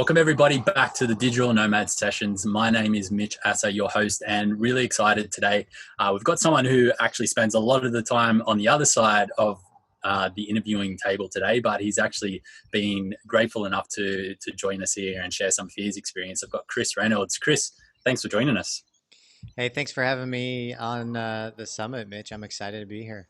Welcome everybody back to the Digital Nomads sessions. My name is Mitch Asa, your host, and really excited today. We've got someone who actually spends a lot of the time on the other side of the interviewing table today, but he's actually been grateful enough to join us here and share some of his experience. I've got Chris Reynolds. Chris, thanks for joining us. Hey, thanks for having me on the summit, Mitch. I'm excited to be here.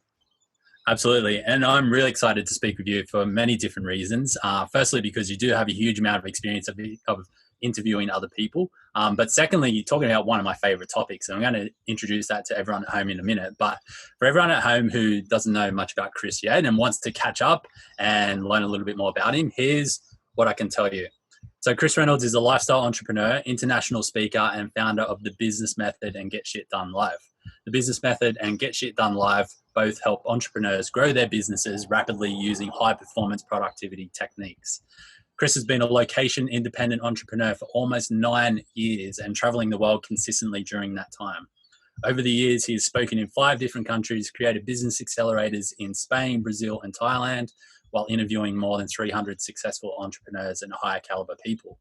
Absolutely. And I'm really excited to speak with you for many different reasons. Firstly, because you do have a huge amount of experience of interviewing other people. But secondly, you're talking about one of my favorite topics. And I'm going to introduce that to everyone at home in a minute. But for everyone at home who doesn't know much about Chris yet and wants to catch up and learn a little bit more about him, here's what I can tell you. So Chris Reynolds is a lifestyle entrepreneur, international speaker, and founder of The Business Method and Get Shit Done Live. The Business Method and Get Shit Done Live both help entrepreneurs grow their businesses rapidly using high performance productivity techniques. Chris has been a location independent entrepreneur for almost 9 years and traveling the world consistently during that time. Over the years, he has spoken in 5 different countries, created business accelerators in Spain, Brazil, and Thailand, while interviewing more than 300 successful entrepreneurs and higher caliber people.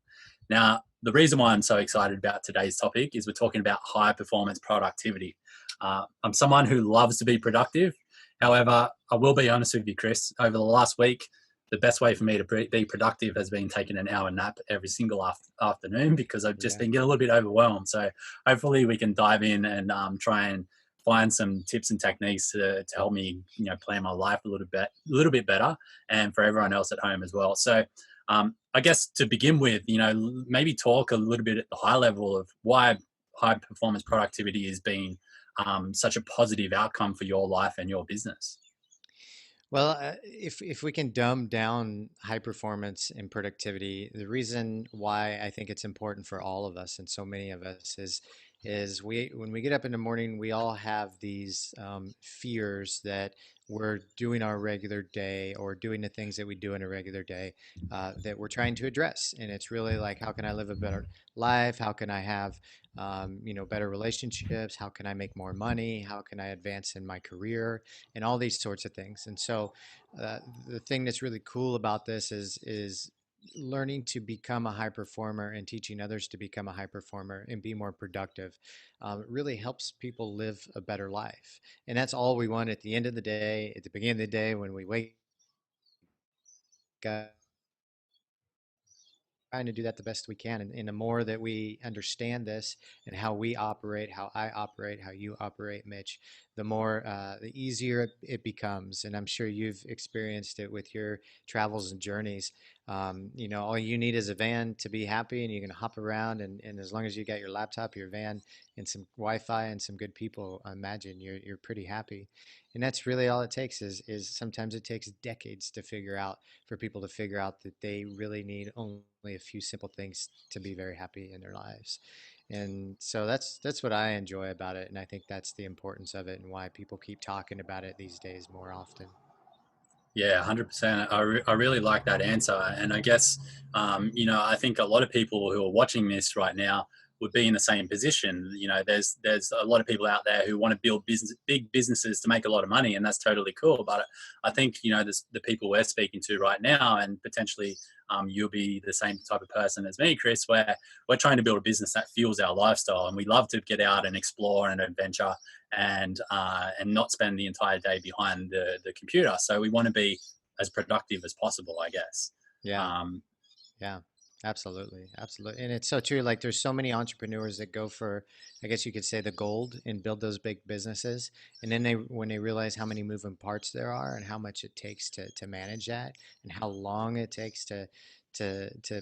Now, the reason why I'm so excited about today's topic is we're talking about high performance productivity. I'm someone who loves to be productive. However, I will be honest with you, Chris, over the last week, the best way for me to be productive has been taking an hour nap every single afternoon because I've just Yeah. been getting a little bit overwhelmed. So hopefully we can dive in and try and find some tips and techniques to help me, plan my life a little bit better, and for everyone else at home as well. So I guess to begin with, maybe talk a little bit at the high level of why high performance productivity has been such a positive outcome for your life and your business. Well, if we can dumb down high performance and productivity, the reason why I think it's important for all of us and so many of us is we when we get up in the morning, we all have these fears that we're doing our regular day or doing the things that we do in a regular day that we're trying to address. And it's really like, how can I live a better life? How can I have better relationships? How can I make more money? How can I advance in my career? And all these sorts of things. And so, the thing that's really cool about this is learning to become a high performer and teaching others to become a high performer and be more productive. It really helps people live a better life, and that's all we want at the end of the day, at the beginning of the day when we wake up, trying to do that the best we can. And the more that we understand this and how we operate, how I operate, how you operate, Mitch, the easier it becomes. And I'm sure you've experienced it with your travels and journeys. All you need is a van to be happy, and you can hop around. And as long as you got your laptop, your van, and some Wi-Fi and some good people, I imagine you're pretty happy. And that's really all it takes. Is sometimes it takes decades to figure out for people to figure out that they really need only a few simple things to be very happy in their lives. And so that's what I enjoy about it, and I think that's the importance of it and why people keep talking about it these days more often. Yeah, 100%. I really like that answer. And I guess, I think a lot of people who are watching this right now would be in the same position. There's a lot of people out there who want to build big businesses to make a lot of money, and that's totally cool. But I think, the people we're speaking to right now, and potentially you'll be the same type of person as me, Chris, where we're trying to build a business that fuels our lifestyle, and we love to get out and explore and adventure and not spend the entire day behind the computer. So we want to be as productive as possible, I guess. Yeah, Um, yeah, absolutely, absolutely. And it's so true. Like there's so many entrepreneurs that go for, I guess you could say, the gold and build those big businesses. And then when they realize how many moving parts there are and how much it takes to manage that and how long it takes to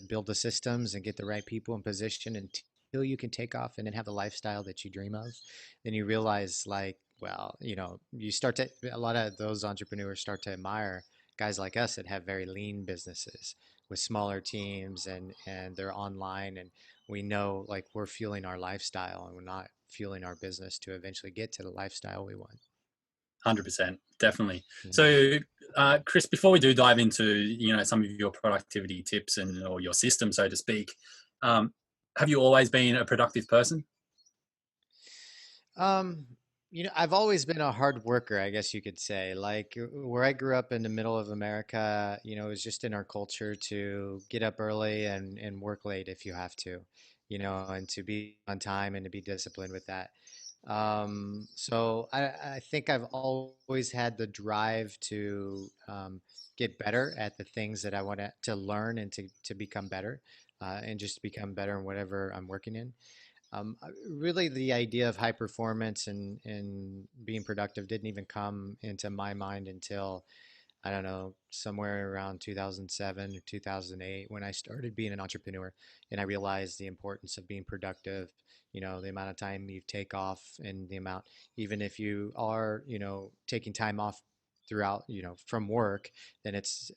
build the systems and get the right people in position until you can take off and then have the lifestyle that you dream of, then you realize like, well, you start to, a lot of those entrepreneurs start to admire guys like us that have very lean businesses with smaller teams and they're online, and we know like we're fueling our lifestyle and we're not fueling our business to eventually get to the lifestyle we want. 100%, definitely. Mhm. So, Chris, before we do dive into some of your productivity tips and or your system, so to speak, um, have you always been a productive person? I've always been a hard worker, I guess you could say. Like where I grew up in the middle of America, it was just in our culture to get up early and work late if you have to, and to be on time and to be disciplined with that. So I think I've always had the drive to get better at the things that I want to learn and to become better, and just become better in whatever I'm working in. Really, the idea of high performance and being productive didn't even come into my mind until, I don't know, somewhere around 2007 or 2008 when I started being an entrepreneur and I realized the importance of being productive, the amount of time you take off and the amount, even if you are, taking time off throughout, from work, then it's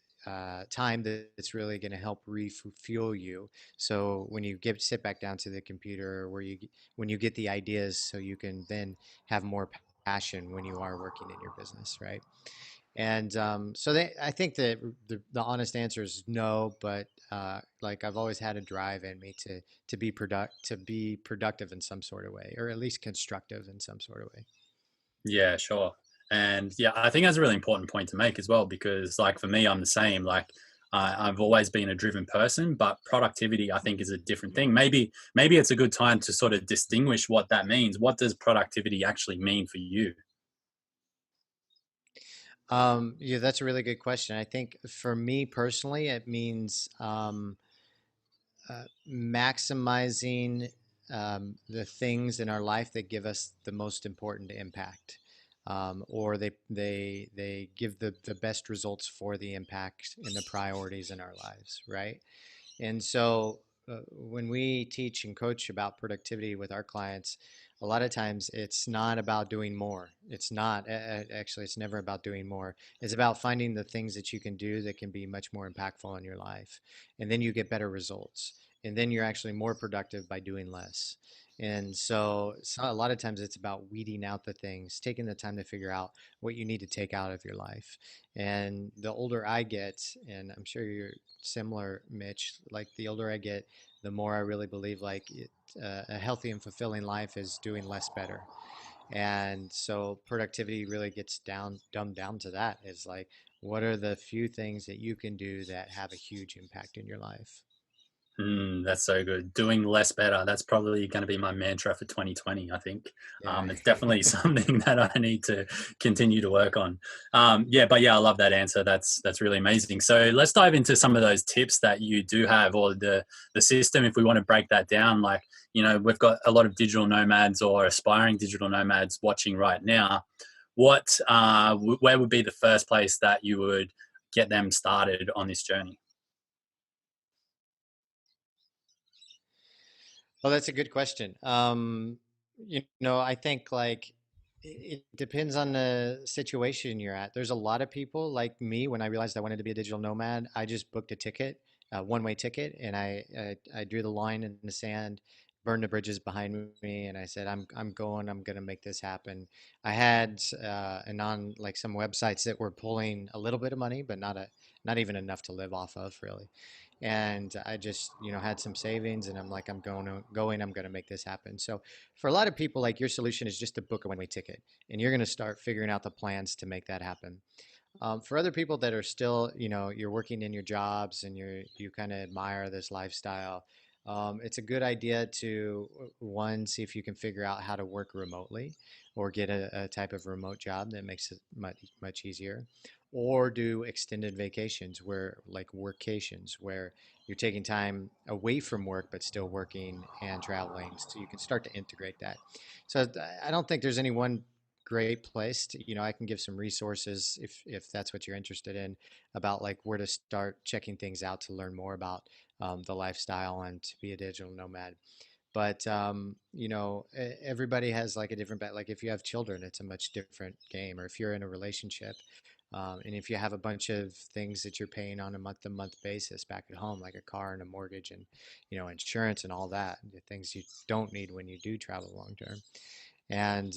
time that's really going to help refuel you. So when you sit back down to the computer, when you get the ideas, so you can then have more passion when you are working in your business, right? And I think that the honest answer is no, but like I've always had a drive in me to be productive in some sort of way, or at least constructive in some sort of way. Yeah, sure. And yeah, I think that's a really important point to make as well, because like for me, I'm the same. Like I've always been a driven person, but productivity, I think, is a different thing. Maybe it's a good time to sort of distinguish what that means. What does productivity actually mean for you? Yeah, that's a really good question. I think for me personally, it means maximizing the things in our life that give us the most important impact, or they give the best results for the impact and the priorities in our lives, right? And so when we teach and coach about productivity with our clients, a lot of times it's not about doing more. It's not, actually, it's never about doing more. It's about finding the things that you can do that can be much more impactful in your life. And then you get better results. And then you're actually more productive by doing less. And so a lot of times it's about weeding out the things, taking the time to figure out what you need to take out of your life. And the older I get, and I'm sure you're similar, Mitch. Like the older I get, the more I really believe a healthy and fulfilling life is doing less better. And so productivity really gets dumbed down to that. Is like, what are the few things that you can do that have a huge impact in your life? That's so good. Doing less better. That's probably going to be my mantra for 2020. I think Yeah. it's definitely something that I need to continue to work on. Yeah, but yeah, I love that answer. That's really amazing. So let's dive into some of those tips that you do have, or the system. If we want to break that down, like we've got a lot of digital nomads or aspiring digital nomads watching right now. Where would be the first place that you would get them started on this journey? Well, that's a good question. I think like it depends on the situation you're at. There's a lot of people like me. When I realized I wanted to be a digital nomad, I just booked a ticket, a one-way ticket, and I drew the line in the sand, burned the bridges behind me, and I said, I'm going. I'm gonna make this happen. I had and on like some websites that were pulling a little bit of money, but not even enough to live off of really. And I just had some savings, and I'm like, I'm going to make this happen. So for a lot of people, like, your solution is just to book a one-way ticket, and you're going to start figuring out the plans to make that happen. For other people that are still, you're working in your jobs and you kind of admire this lifestyle, it's a good idea to one, see if you can figure out how to work remotely or get a type of remote job that makes it much easier, or do extended vacations where like workations where you're taking time away from work but still working and traveling, so you can start to integrate that. So I don't think there's any one great place to, I can give some resources if that's what you're interested in, about like where to start checking things out to learn more about the lifestyle and to be a digital nomad. But everybody has like a different like if you have children, it's a much different game, or if you're in a relationship, and if you have a bunch of things that you're paying on a month-to-month basis back at home, like a car and a mortgage and insurance and all that, the things you don't need when you do travel long term. And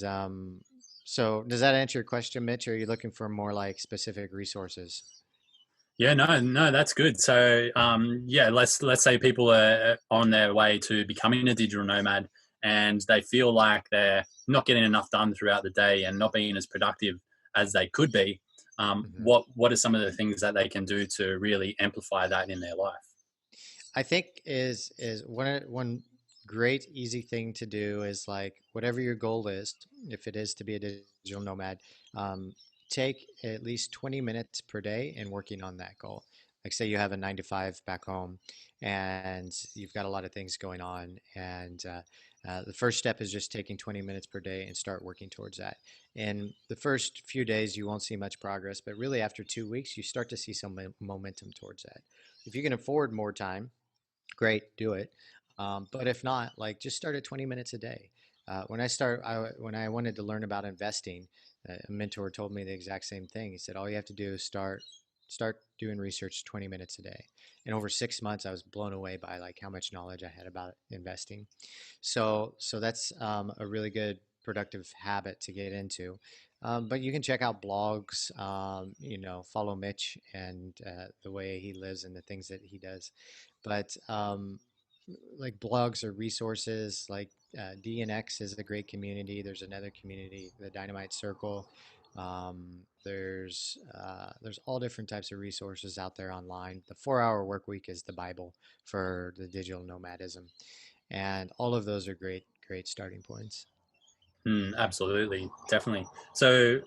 so does that answer your question, Mitch? Or are you looking for more like specific resources? Yeah, no, no, that's good. So, yeah, let's say people are on their way to becoming a digital nomad, and they feel like they're not getting enough done throughout the day and not being as productive as they could be, Hmm. what are some of the things that they can do to really amplify that in their life? I think is one great easy thing to do is like whatever your goal is, if it is to be a digital nomad, um, take at least 20 minutes per day in working on that goal. Like say you have a 9 to 5 back home and you've got a lot of things going on, and the first step is just taking 20 minutes per day and start working towards that. In the first few days, you won't see much progress, but really after 2 weeks, you start to see some momentum towards that. If you can afford more time, great, do it. But if not, like just start at 20 minutes a day. When I wanted to learn about investing, a mentor told me the exact same thing. He said, all you have to do is start doing research 20 minutes a day. And over 6 months, I was blown away by like how much knowledge I had about investing. So that's a really good productive habit to get into. But you can check out blogs, follow Mitch and the way he lives and the things that he does. But like blogs or resources like DNX is a great community. There's another community, the Dynamite Circle. There's all different types of resources out there online. The 4 Hour Work Week is the Bible for the digital nomadism, and all of those are great starting points. Absolutely, definitely. So,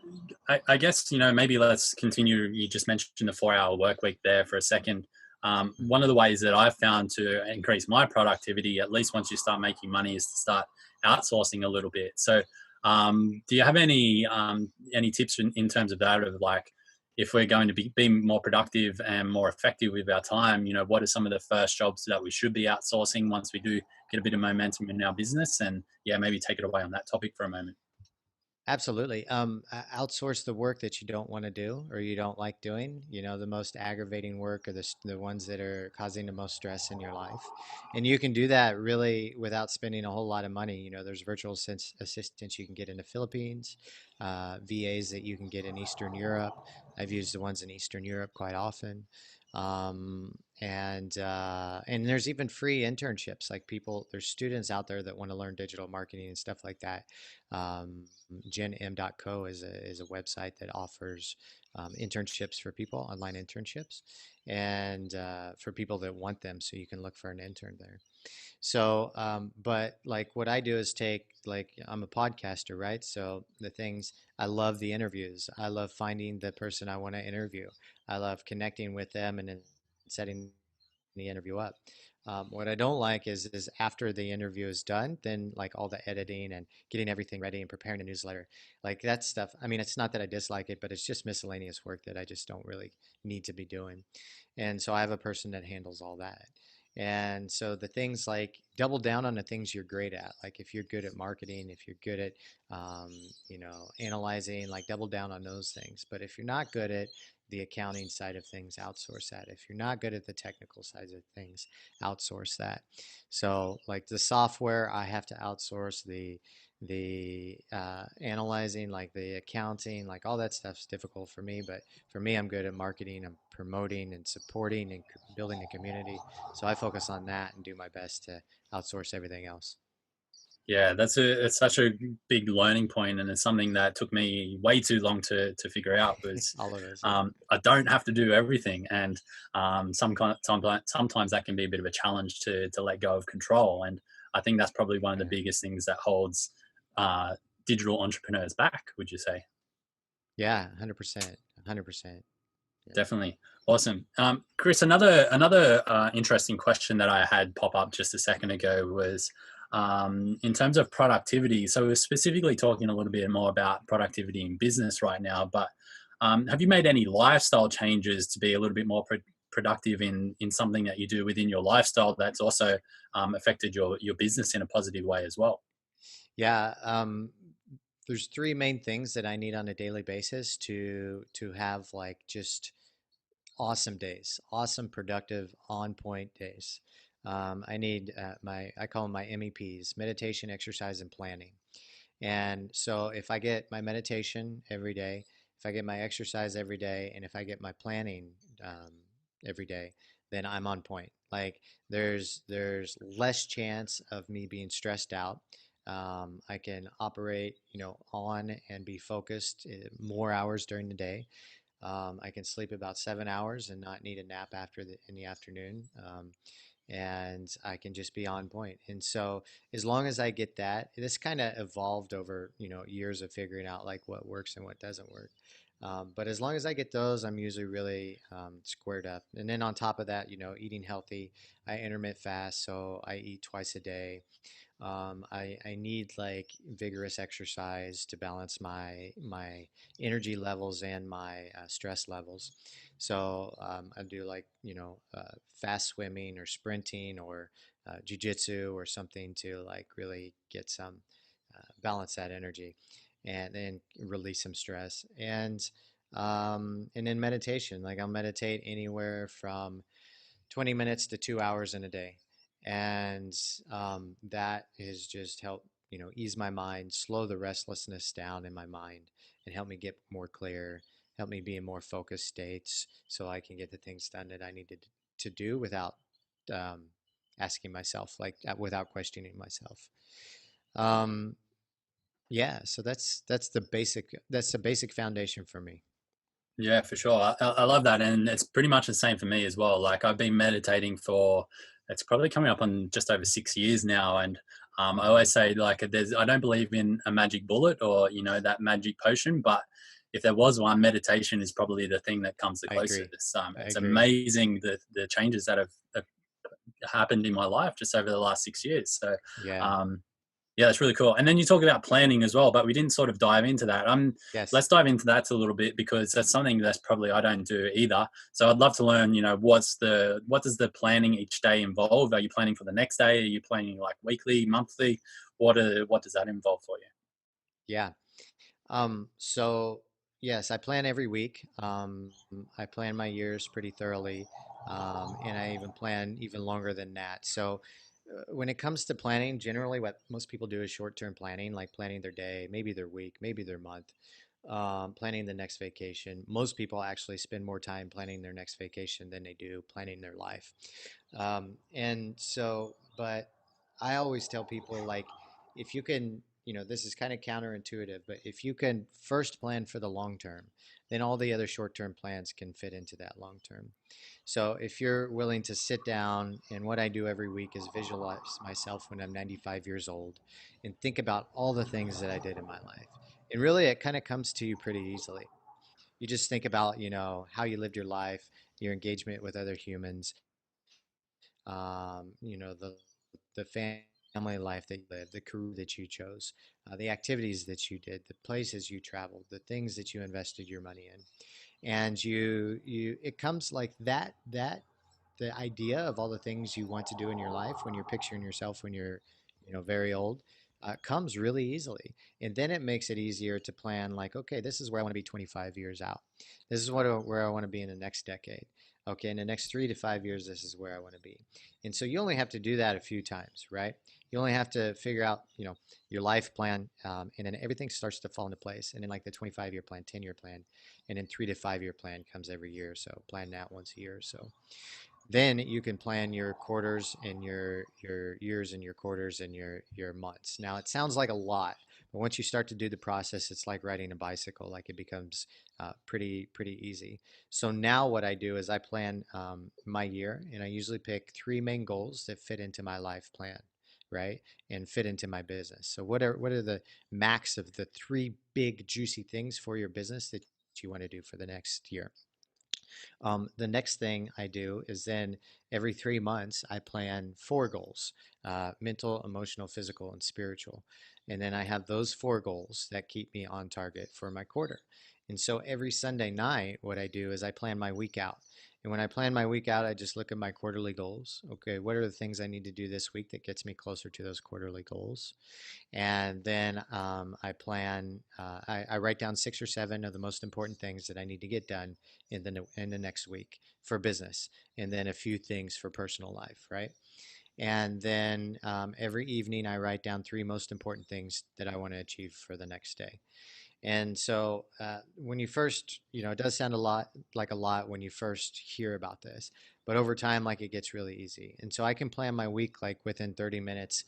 I guess maybe let's continue. You just mentioned the 4 hour work week there for a second. One of the ways that I've found to increase my productivity, at least once you start making money, is to start outsourcing a little bit. So, do you have any tips in terms of that? Of like, if we're going to be more productive and more effective with our time, what are some of the first jobs that we should be outsourcing once we do get a bit of momentum in our business? And yeah, maybe take it away on that topic for a moment. Absolutely. Outsource the work that you don't want to do or you don't like doing. You know, the most aggravating work are the ones that are causing the most stress in your life. And you can do that really without spending a whole lot of money. You know, there's virtual assistants you can get in the Philippines, VAs that you can get in Eastern Europe. I've used the ones in Eastern Europe quite often. And there's even free internships. Like there's students out there that want to learn digital marketing and stuff like that. um, genm.co is a website that offers internships for people, online internships, and for people that want them. So you can look for an intern there. So, but like what I do is like, I'm a podcaster, right? So the things I love the interviews. I love finding the person I want to interview. I love connecting with them and then setting the interview up. What I don't like is after the interview is done, then like all the editing and getting everything ready and preparing a newsletter, like that stuff. I mean, it's not that I dislike it, but it's just miscellaneous work that I just don't really need to be doing. And so I have a person that handles all that. And so the things like double down on the things you're great at. Like if you're good at marketing, if you're good at, um, analyzing, like double down on those things. But if you're not good at the accounting side of things, outsource that. If you're not good at the technical side of things, outsource that. So like the software, I have to outsource the analyzing, like the accounting, like all that stuff's difficult for me. But for me, I'm good at marketing, I'm promoting and supporting and building a community. So I focus on that and do my best to outsource everything else. Yeah, it's such a big learning point, and it's something that took me way too long to figure out. Was All of us, yeah. I don't have to do everything, and sometimes that can be a bit of a challenge to let go of control. And I think that's probably one of the Right. biggest things that holds uh, digital entrepreneurs back. Would you say? Yeah, 100%. 100%. Yeah. Definitely. Awesome. Chris, another interesting question that I had pop up just a second ago was in terms of productivity. So we're specifically talking a little bit more about productivity in business right now, but have you made any lifestyle changes to be a little bit more productive in something that you do within your lifestyle that's also affected your business in a positive way as well? Yeah, there's three main things that I need on a daily basis to have like just awesome days, awesome, productive, on point days. I need I call them my MEPs: meditation, exercise, and planning. And so if I get my meditation every day, if I get my exercise every day, and if I get my planning every day, then I'm on point. Like there's less chance of me being stressed out. I can operate, on and be focused more hours during the day. I can sleep about 7 hours and not need a nap in the afternoon. And I can just be on point. And so as long as I get that, this kind of evolved over, years of figuring out like what works and what doesn't work. But as long as I get those, I'm usually really squared up. And then on top of that, eating healthy, I intermittent fast, so I eat twice a day. I need like vigorous exercise to balance my energy levels and my stress levels. So I do like fast swimming or sprinting or jujitsu or something to like really get some balance that energy and then release some stress and then meditation. Like I'll meditate anywhere from 20 minutes to 2 hours in a day. And that has just helped, ease my mind, slow the restlessness down in my mind, and help me get more clear, help me be in more focused states so I can get the things done that I needed to do without um, asking myself, like without questioning myself. Um, yeah, so that's the basic foundation for me. Yeah, for sure. I love that, and it's pretty much the same for me as well. Like I've been meditating for it's probably coming up on just over 6 years now, and I always say like I don't believe in a magic bullet or that magic potion, but if there was one, meditation is probably the thing that comes the I agree. closest. I It's agree. amazing the changes that have happened in my life just over the last 6 years. So Yeah. um, yeah, that's really cool. And then you talk about planning as well, but we didn't sort of dive into that. Yes. Let's dive into that a little bit because that's something that's probably I don't do either. So I'd love to learn, what does the planning each day involve? Are you planning for the next day? Are you planning like weekly, monthly? What does that involve for you? Yeah. So yes, I plan every week. I plan my years pretty thoroughly, and I even plan even longer than that. So when it comes to planning, generally what most people do is short-term planning, like planning their day, maybe their week, maybe their month, planning the next vacation. Most people actually spend more time planning their next vacation than they do planning their life. But I always tell people like, if you can, this is kind of counterintuitive, but if you can first plan for the long term, then all the other short term plans can fit into that long term. So if you're willing to sit down, and what I do every week is visualize myself when I'm 95 years old and think about all the things that I did in my life. And really, it kind of comes to you pretty easily. You just think about, how you lived your life, your engagement with other humans, the family life that you lived, the career that you chose, the activities that you did, the places you traveled, the things that you invested your money in, and it comes like that the idea of all the things you want to do in your life when you're picturing yourself when you're very old comes really easily, and then it makes it easier to plan like, okay, this is where I want to be 25 years out, this is where I want to be in the next decade, okay, in the next 3 to 5 years this is where I want to be. And so you only have to do that a few times, right? You only have to figure out your life plan, and then everything starts to fall into place, and then like the 25-year plan, 10-year plan, and then 3 to 5 year plan comes every year. So plan that once a year. So then you can plan your quarters and your years and your quarters and your months. Now it sounds like a lot, but once you start to do the process, it's like riding a bicycle. Like it becomes pretty easy. So now what I do is I plan my year, and I usually pick three main goals that fit into my life plan, right, and fit into my business. So what are the max of the three big juicy things for your business that you want to do for the next year? The next thing I do is then every 3 months, I plan four goals: mental, emotional, physical, and spiritual. And then I have those four goals that keep me on target for my quarter. And so every Sunday night, what I do is I plan my week out. And when I plan my week out, I just look at my quarterly goals. Okay, what are the things I need to do this week that gets me closer to those quarterly goals? And then I write down 6 or 7 of the most important things that I need to get done in the next week for business, and then a few things for personal life, right? And then every evening I write down 3 most important things that I want to achieve for the next day. And so when you first, it does sound a lot when you first hear about this, but over time, like it gets really easy. And so I can plan my week like within 30 minutes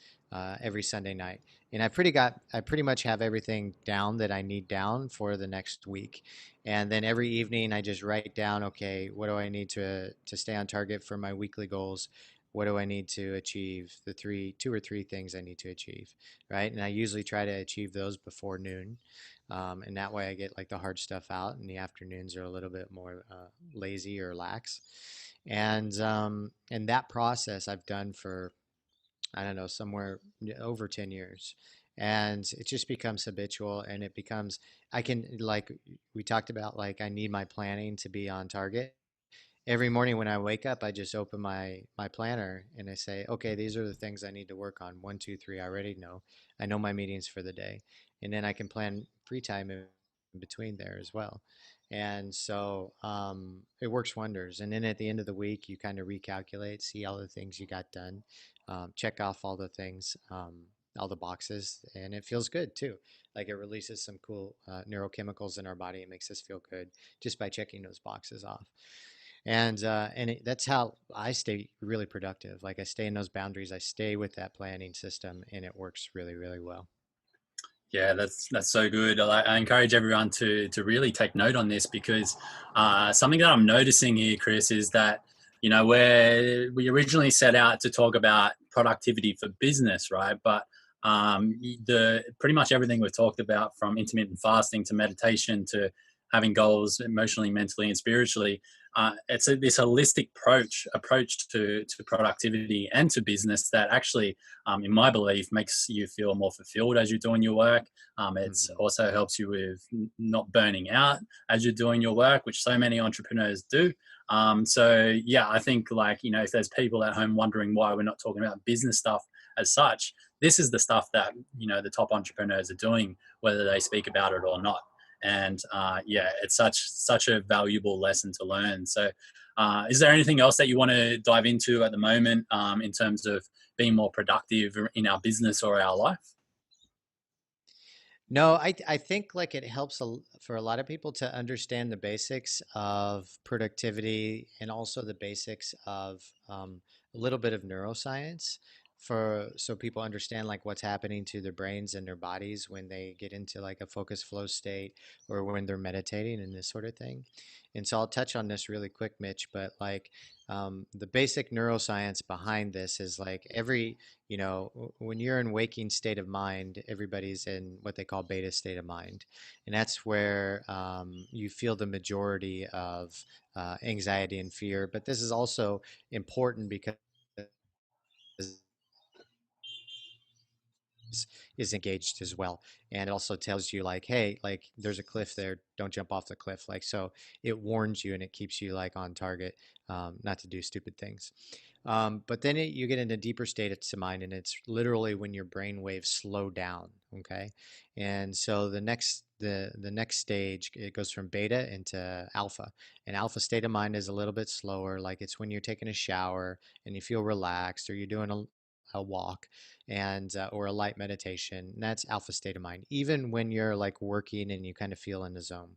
every Sunday night. And I pretty much have everything down that I need down for the next week. And then every evening I just write down, okay, what do I need to stay on target for my weekly goals? What do I need to achieve? The two or three things I need to achieve, right? And I usually try to achieve those before noon. And that way I get like the hard stuff out, and the afternoons are a little bit more lazy or lax. And that process I've done for, I don't know, somewhere over 10 years. And it just becomes habitual, and it becomes, I can, like we talked about, like I need my planning to be on target. Every morning when I wake up, I just open my planner and I say, okay, these are the things I need to work on. One, two, three. I already know. I know my meetings for the day, and then I can plan free time in between there as well. And so it works wonders. And then at the end of the week, you kind of recalculate, see all the things you got done, check off all the things, all the boxes, and it feels good too. Like it releases some cool neurochemicals in our body. It makes us feel good just by checking those boxes off. That's how I stay really productive. Like I stay in those boundaries, I stay with that planning system, and it works really, really well. Yeah, that's so good. I encourage everyone to really take note on this because something that I'm noticing here, Chris, is that where we originally set out to talk about productivity for business, right? But the pretty much everything we've talked about, from intermittent fasting to meditation to having goals emotionally, mentally, and spiritually, this holistic approach to productivity and to business that actually, in my belief, makes you feel more fulfilled as you're doing your work. It Hmm. also helps you with not burning out as you're doing your work, which so many entrepreneurs do. So yeah, I think, like, if there's people at home wondering why we're not talking about business stuff as such, this is the stuff that the top entrepreneurs are doing, whether they speak about it or not. And yeah, it's such a valuable lesson to learn. So is there anything else that you want to dive into at the moment, in terms of being more productive in our business or our life? No, I think like it helps for a lot of people to understand the basics of productivity and also the basics of a little bit of neuroscience, for so people understand like what's happening to their brains and their bodies when they get into like a focus flow state or when they're meditating and this sort of thing. And so I'll touch on this really quick, Mitch, but like the basic neuroscience behind this is like when you're in waking state of mind, everybody's in what they call beta state of mind. And that's where you feel the majority of anxiety and fear. But this is also important because is engaged as well. And it also tells you like, hey, like there's a cliff there, don't jump off the cliff. Like, so it warns you and it keeps you like on target, not to do stupid things. But then you get into deeper states of mind, and it's literally when your brain waves slow down. Okay, and so the next stage, it goes from beta into alpha. And alpha state of mind is a little bit slower, like it's when you're taking a shower and you feel relaxed, or you're doing a walk and or a light meditation. And that's alpha state of mind. Even when you're like working and you kind of feel in the zone,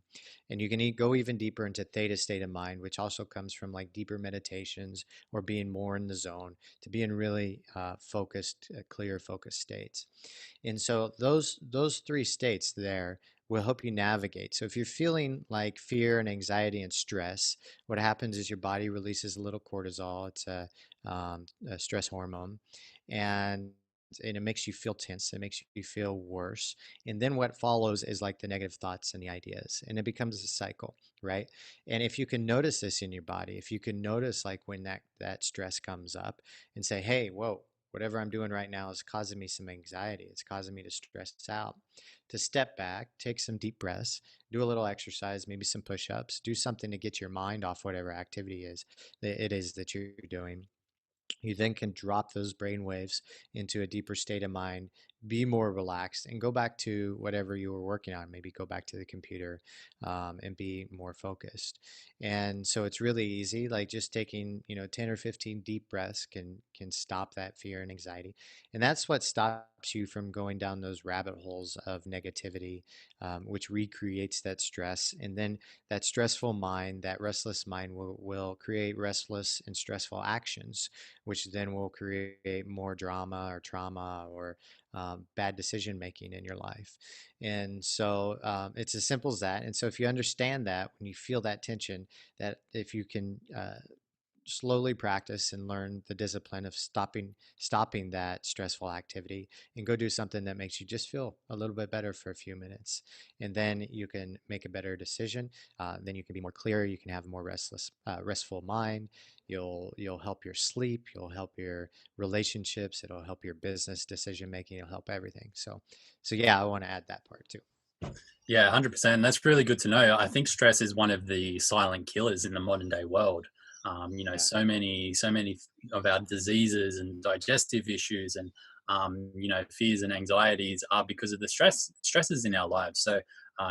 and you can go even deeper into theta state of mind, which also comes from like deeper meditations or being more in the zone, to be in really focused, clear, focused states. And so those three states there will help you navigate. So if you're feeling like fear and anxiety and stress, what happens is your body releases a little cortisol. It's a stress hormone, and it makes you feel tense. It makes you feel worse. And then what follows is like the negative thoughts and the ideas, and it becomes a cycle, right? And if you can notice this in your body, if you can notice like when that stress comes up, and say, hey, whoa, whatever I'm doing right now is causing me some anxiety. It's causing me to stress out. To step back, take some deep breaths, do a little exercise, maybe some push ups, do something to get your mind off whatever activity it is that you're doing. You then can drop those brain waves into a deeper state of mind, be more relaxed and go back to whatever you were working on. Maybe go back to the computer, and be more focused. And so it's really easy, like just taking, 10 or 15 deep breaths can stop that fear and anxiety. And that's what stops you from going down those rabbit holes of negativity, which recreates that stress. And then that stressful mind, that restless mind will create restless and stressful actions, which then will create more drama or trauma or bad decision making in your life. And so it's as simple as that. And so if you understand that, when you feel that tension, that if you can slowly practice and learn the discipline of stopping that stressful activity and go do something that makes you just feel a little bit better for a few minutes, and then you can make a better decision. Then you can be more clear, you can have a more restful mind. You'll help your sleep, you'll help your relationships, it'll help your business decision making, it'll help everything. So yeah, I want to add that part too. Yeah, 100%. That's really good to know. I think stress is one of the silent killers in the modern day world. Yeah. So many of our diseases and digestive issues and fears and anxieties are because of the stresses in our lives. So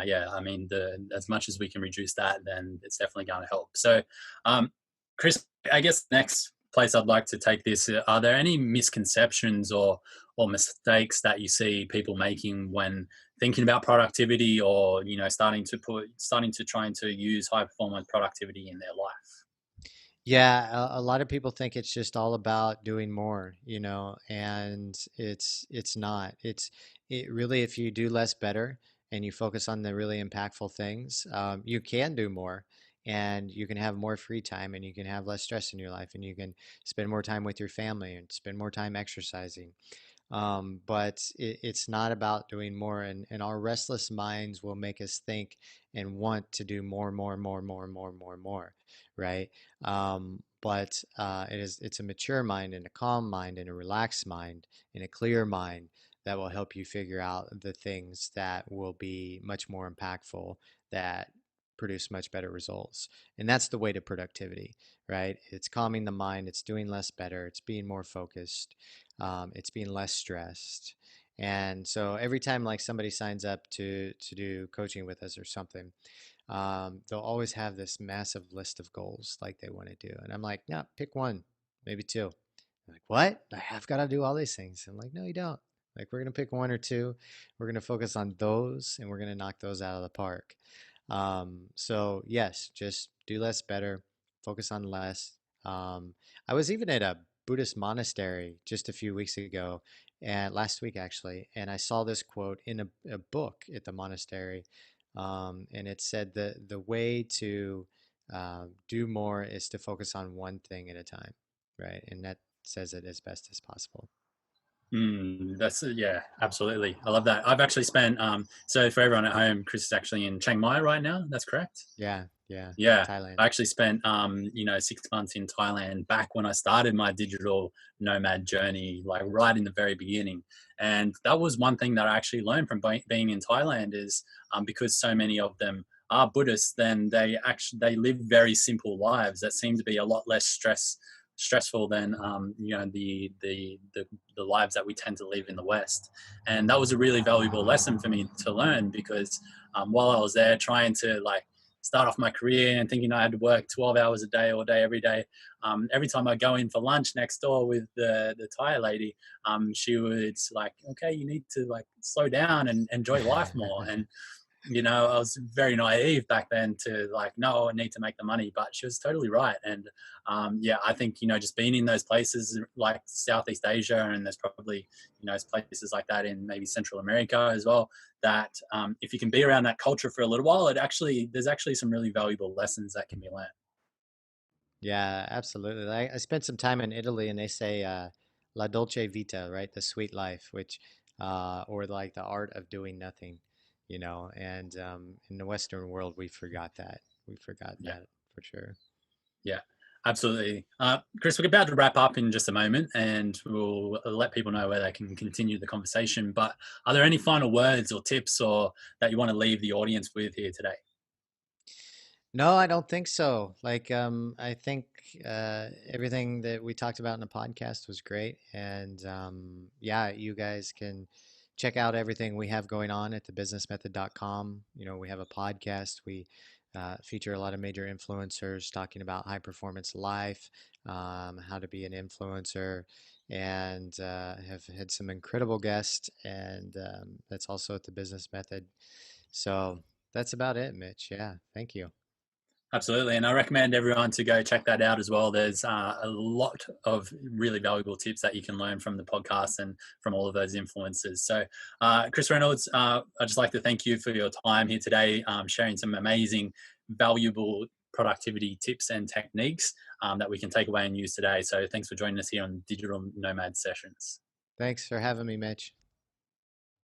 yeah, I mean, the as much as we can reduce that, then it's definitely going to help. So, um, Chris, I guess next place I'd like to take this, are there any misconceptions or mistakes that you see people making when thinking about productivity, or starting to trying to use high performance productivity in their life? Yeah, a lot of people think it's just all about doing more, and it's not. It really, if you do less better and you focus on the really impactful things, you can do more, and you can have more free time, and you can have less stress in your life, and you can spend more time with your family and spend more time exercising. But it's not about doing more, and our restless minds will make us think and want to do more, more, more, more, more, more, more, right? But it's a mature mind and a calm mind and a relaxed mind and a clear mind that will help you figure out the things that will be much more impactful, that produce much better results. And that's the way to productivity, right? It's calming the mind, it's doing less better, it's being more focused, it's being less stressed. And so every time like somebody signs up to do coaching with us or something, they'll always have this massive list of goals like they want to do. And I'm like, no, pick one, maybe two. They're like, what? I have got to do all these things. I'm like, no, you don't. Like, we're going to pick one or two. We're going to focus on those and we're going to knock those out of the park. So, yes, just do less better, focus on less. I was even at a Buddhist monastery just a few weeks ago, and last week actually, and I saw this quote in a book at the monastery, and it said the way to do more is to focus on one thing at a time, right? And that says it as best as possible. That's yeah, absolutely. I love that. I've actually spent so for everyone at home, Chris is actually in Chiang Mai right now. That's correct. Yeah, yeah, Yeah, Thailand. I actually spent 6 months in Thailand back when I started my digital nomad journey, like right in the very beginning. And that was one thing that I actually learned from being in Thailand is because so many of them are Buddhists, then they live very simple lives that seem to be a lot less stressful than the lives that we tend to live in the West. And that was a really valuable lesson for me to learn because while I was there trying to like start off my career and thinking I had to work 12 hours a day all day every day. Every time I go in for lunch next door with the Thai lady, she would like, okay, you need to like slow down and enjoy life more. And I was very naive back then to like, no, I need to make the money, but she was totally right. And yeah, I think, just being in those places like Southeast Asia, and there's probably, places like that in maybe Central America as well, that if you can be around that culture for a little while, there's actually some really valuable lessons that can be learned. Yeah, absolutely. I spent some time in Italy, and they say "la dolce vita," right? The sweet life, which or like the art of doing nothing, And in the Western world, we forgot that. We forgot Yeah. that for sure. Yeah, absolutely. Chris, we're about to wrap up in just a moment and we'll let people know where they can continue the conversation. But are there any final words or tips or that you want to leave the audience with here today? No, I don't think so. Like, I think everything that we talked about in the podcast was great, and yeah, you guys can check out everything we have going on at thebusinessmethod.com. We have a podcast. We feature a lot of major influencers talking about high performance life, how to be an influencer, and have had some incredible guests. And that's also at the Business Method. So that's about it, Mitch. Yeah, thank you. Absolutely. And I recommend everyone to go check that out as well. There's a lot of really valuable tips that you can learn from the podcast and from all of those influencers. So, Chris Reynolds, I'd just like to thank you for your time here today, sharing some amazing, valuable productivity tips and techniques that we can take away and use today. So, thanks for joining us here on Digital Nomad Sessions. Thanks for having me, Mitch.